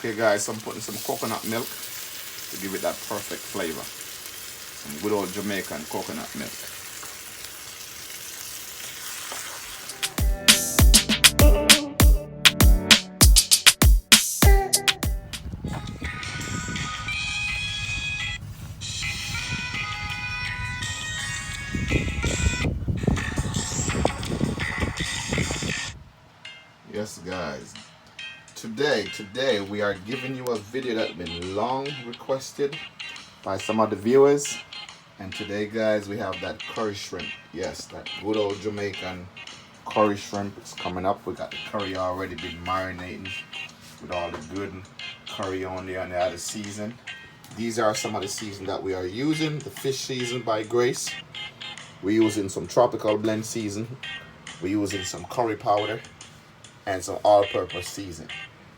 Okay guys, so I'm putting some coconut milk to give it that perfect flavor. Some good old Jamaican coconut milk. Yes guys, today we are giving you a video that's been long requested by some of the viewers. And today guys, we have that curry shrimp. Yes, that good old Jamaican curry shrimp. It's coming up. We got the curry already been marinating with all the good curry on there and the other season. These are some of the season that we are using. The fish season by Grace. We're using some tropical blend season. We're using some curry powder and some all-purpose season.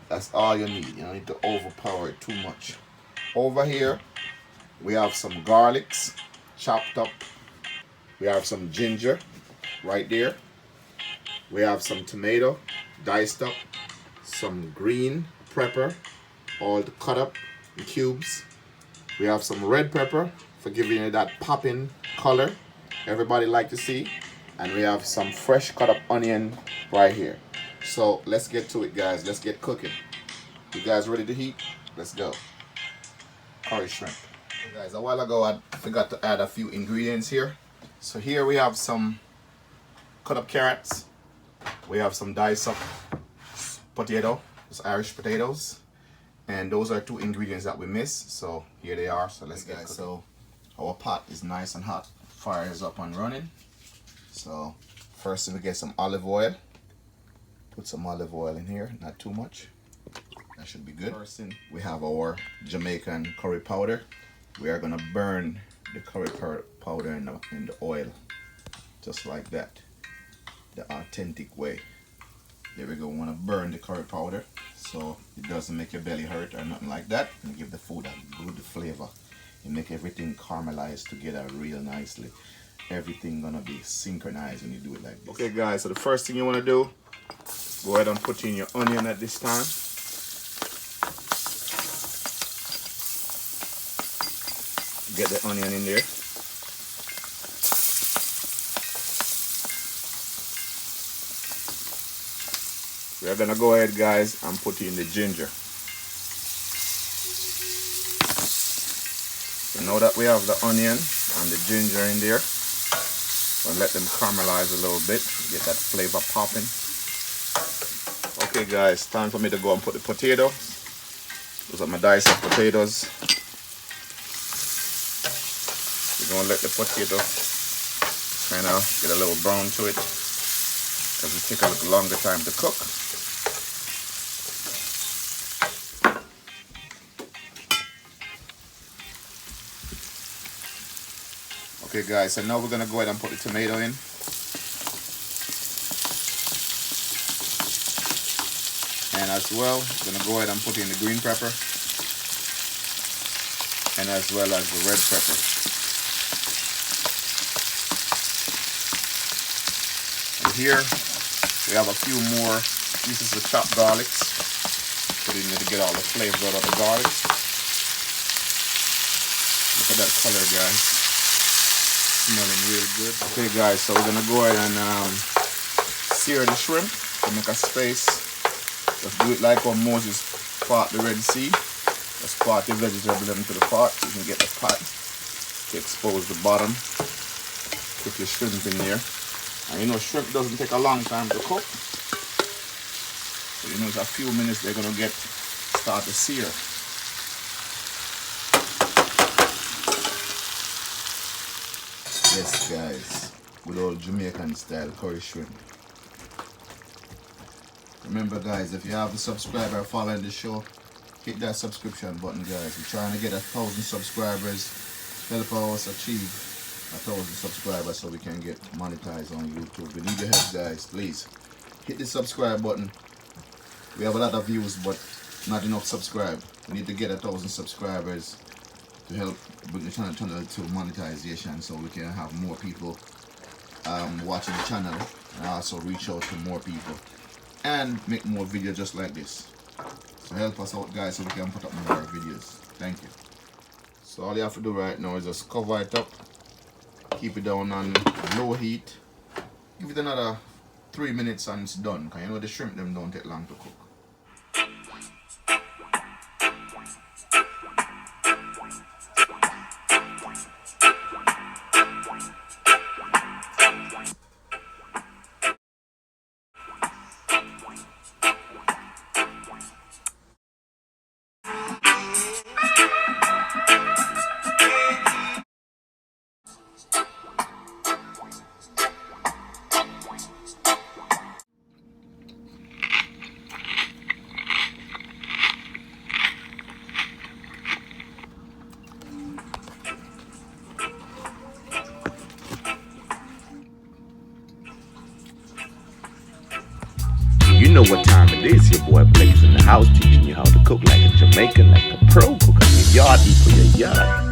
That's all you need. You don't need to overpower it too much. Over here we have some garlics chopped up. We have some ginger right there. We have some tomato diced up, some green pepper all cut up in cubes. We have some red pepper for giving it that popping color everybody like to see. And we have some fresh cut up onion right here. So let's get to it guys, let's get cooking. You guys ready to heat? Let's go. Curry shrimp. Okay, guys, a while ago I forgot to add a few ingredients here. So here we have some cut up carrots. We have some diced up potato, it's Irish potatoes. And those are two ingredients that we missed. So here they are. So let's get cooking. So our pot is nice and hot. Fire is up and running. So first we get some olive oil. Put some olive oil in here, not too much. That should be good. First thing, we have our Jamaican curry powder. We are gonna burn the curry powder in the oil, just like that, the authentic way. There we go. We wanna burn the curry powder so it doesn't make your belly hurt or nothing like that, and give the food a good flavor. You make everything caramelize together real nicely. Everything gonna be synchronized when you do it like this. Okay guys, so the first thing you wanna do, go ahead and put in your onion at this time. Get the onion in there. We are gonna go ahead guys and put in the ginger. So now that we have the onion and the ginger in there, we'll let them caramelize a little bit, get that flavor popping. Okay guys, time for me to go and put the potatoes. Those are my diced up potatoes. We're gonna let the potato kind of get a little brown to it, because it takes a little longer time to cook. Okay guys, so now we're gonna go ahead and put the tomato in. And as well, we're gonna go ahead and put in the green pepper, and as well as the red pepper. And here we have a few more pieces of chopped garlics. Put in there to get all the flavors out of the garlic. Look at that color guys, smelling real good. Okay guys, so we're gonna go ahead and sear the shrimp to make a space. Just do it like how Moses part the Red Sea. Just part the vegetable into the pot so you can get the pot to expose the bottom. Put your shrimp in there. And you know shrimp doesn't take a long time to cook. So you know it's a few minutes they're gonna start to sear. Yes guys, good old Jamaican style curry shrimp. Remember guys, if you haven't subscribed or following the show, hit that subscription button guys. We're trying to get 1,000 subscribers. Help us achieve 1,000 subscribers so we can get monetized on YouTube. We need your help guys, please. Hit the subscribe button. We have a lot of views but not enough subscribe. We need to get 1,000 subscribers to help bring the channel to monetization so we can have more people watching the channel and also reach out to more people and make more videos just like this. So help us out, guys, so we can put up more videos. Thank you. So all you have to do right now is just cover it up, keep it down on low heat, give it another 3 minutes and it's done. Because you know the shrimp them don't take long to cook. You know what time it is. Your boy Blake is in the house teaching you how to cook like a Jamaican, like a pro cook. Your yard equal your yard.